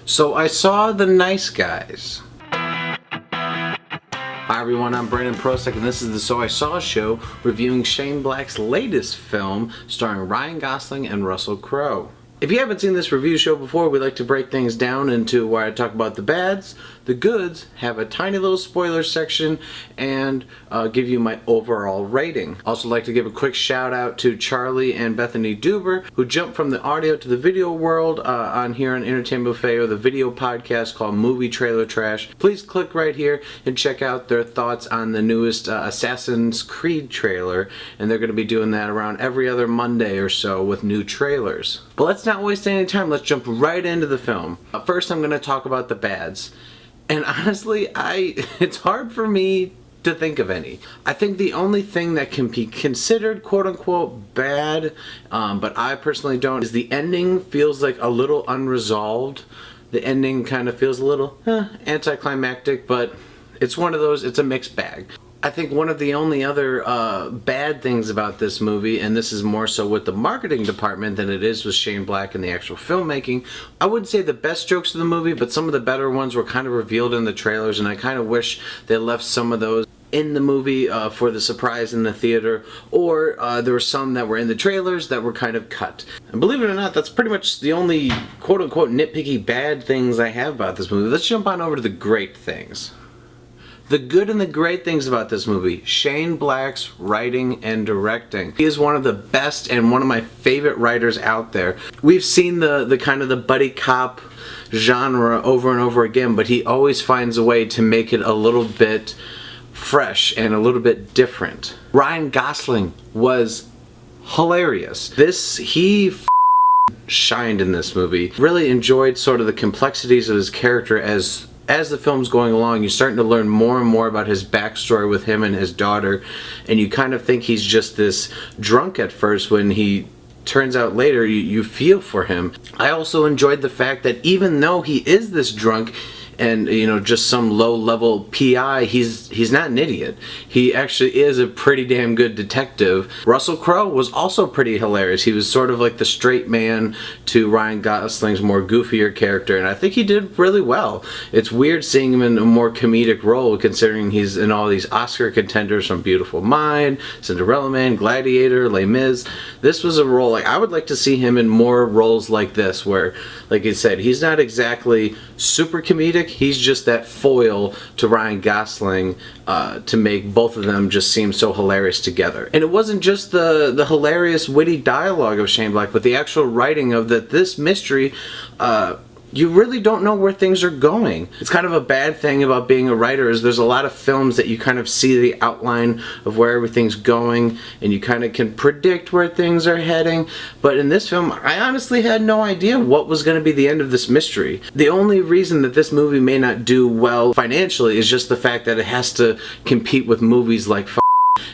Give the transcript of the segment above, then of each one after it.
So I saw The Nice Guys. Hi everyone, I'm Brandon Prosek and this is the So I Saw show reviewing Shane Black's latest film starring Ryan Gosling and Russell Crowe. If you haven't seen this review show before, we like to break things down into where I talk about the bads, the goods, have a tiny little spoiler section, and give you my overall rating. Also like to give a quick shout out to Charlie and Bethany Duber, who jumped from the audio to the video world on here on Entertainment Buffet with a video podcast called Movie Trailer Trash. Please click right here and check out their thoughts on the newest Assassin's Creed trailer, and they're going to be doing that around every other Monday or so with new trailers. But let's not waste any time, let's jump right into the film. First I'm going to talk about the bads. And honestly, it's hard for me to think of any. I think the only thing that can be considered quote-unquote bad, but I personally don't, is the ending feels like a little unresolved. The ending kind of feels a little anticlimactic, but it's one of those, it's a mixed bag. I think one of the only other bad things about this movie, and this is more so with the marketing department than it is with Shane Black and the actual filmmaking, I wouldn't say the best jokes of the movie, but some of the better ones were kind of revealed in the trailers, and I kind of wish they left some of those in the movie for the surprise in the theater, or there were some that were in the trailers that were kind of cut. And believe it or not, that's pretty much the only quote-unquote nitpicky bad things I have about this movie. Let's jump on over to the great things. The good and the great things about this movie: Shane Black's writing and directing. He is one of the best and one of my favorite writers out there. We've seen the kind of the buddy cop genre over and over again, but he always finds a way to make it a little bit fresh and a little bit different. Ryan Gosling was hilarious. He shined in this movie. Really enjoyed sort of the complexities of his character as the film's going along. You're starting to learn more and more about his backstory with him and his daughter, and you kind of think he's just this drunk at first. When he turns out later, you feel for him. I also enjoyed the fact that even though he is this drunk and, you know, just some low-level PI, he's not an idiot. He actually is a pretty damn good detective. Russell Crowe was also pretty hilarious. He was sort of like the straight man to Ryan Gosling's more goofier character, and I think he did really well. It's weird seeing him in a more comedic role, considering he's in all these Oscar contenders from Beautiful Mind, Cinderella Man, Gladiator, Les Mis. This was a role, like, I would like to see him in more roles like this, where, like I said, he's not exactly super comedic. He's just that foil to Ryan Gosling to make both of them just seem so hilarious together. And it wasn't just the hilarious, witty dialogue of Shane Black, but the actual writing of this mystery. You really don't know where things are going. It's kind of a bad thing about being a writer, is there's a lot of films that you kind of see the outline of where everything's going and you kind of can predict where things are heading. But in this film, I honestly had no idea what was going to be the end of this mystery. The only reason that this movie may not do well financially is just the fact that it has to compete with movies like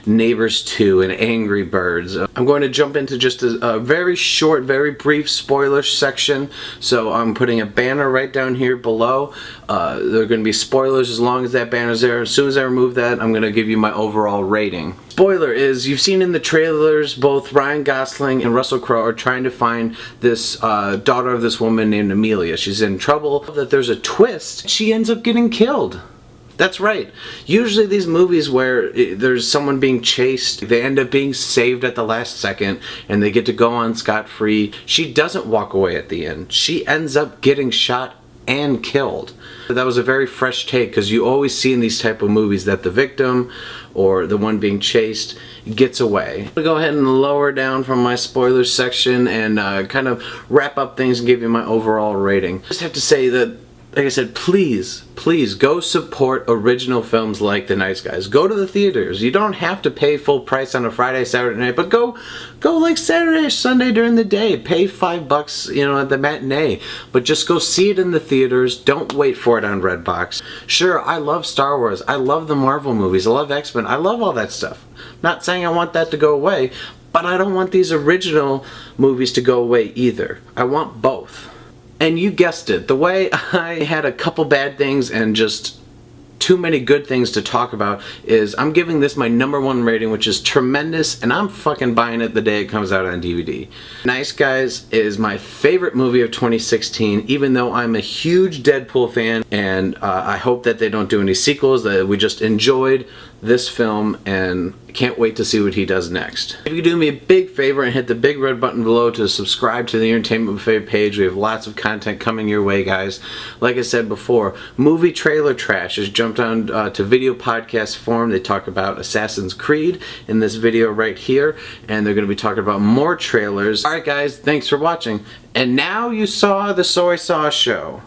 Neighbors 2 and Angry Birds. I'm going to jump into just a very short, very brief spoiler section, so I'm putting a banner right down here below. There are going to be spoilers as long as that banner's there. As soon as I remove that, I'm going to give you my overall rating. Spoiler is, you've seen in the trailers, both Ryan Gosling and Russell Crowe are trying to find this daughter of this woman named Amelia. She's in trouble. That there's a twist. She ends up getting killed. That's right. Usually these movies where there's someone being chased, they end up being saved at the last second and they get to go on scot-free. She doesn't walk away at the end. She ends up getting shot and killed. That was a very fresh take, because you always see in these type of movies that the victim or the one being chased gets away. I'm gonna go ahead and lower down from my spoilers section and kind of wrap up things and give you my overall rating. I just have to say that, like I said, please go support original films like The Nice Guys. Go to the theaters. You don't have to pay full price on a Friday, Saturday night, but go like Saturday or Sunday during the day. Pay $5, you know, at the matinee. But just go see it in the theaters. Don't wait for it on Redbox. Sure, I love Star Wars. I love the Marvel movies. I love X-Men. I love all that stuff. Not saying I want that to go away, but I don't want these original movies to go away either. I want both. And you guessed it, the way I had a couple bad things and just too many good things to talk about, is I'm giving this my #1 rating, which is tremendous, and I'm fucking buying it the day it comes out on DVD. Nice Guys is my favorite movie of 2016, even though I'm a huge Deadpool fan, and I hope that they don't do any sequels, that we just enjoyed this film and can't wait to see what he does next. If you could do me a big favor and hit the big red button below to subscribe to the Entertainment Buffet page. We have lots of content coming your way, guys. Like I said before, Movie Trailer Trash has jumped on to video podcast form. They talk about Assassin's Creed in this video right here, and they're going to be talking about more trailers. Alright guys, thanks for watching. And now you saw the So I Saw show.